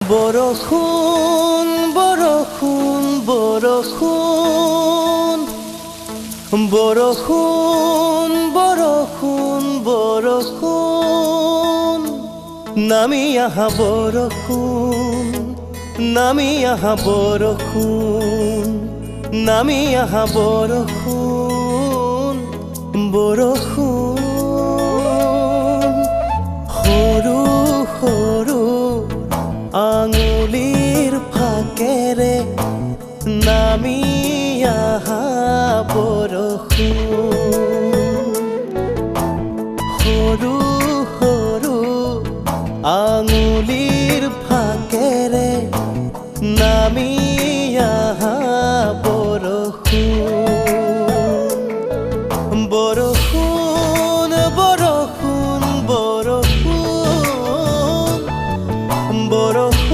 বৰষুণ বৰষুণ বৰষুণ বৰষুণ বৰষুণ বৰষুণ নামি আহা বৰষুণ নামি আহা বৰষুণ নামি আহা বৰষুণ বৰষুণ সৰু সৰু আঙুলিৰ ফাকেৰে নামি আহা বৰষুণ সৰু সৰু আঙুলিৰ ফাকেৰে নামি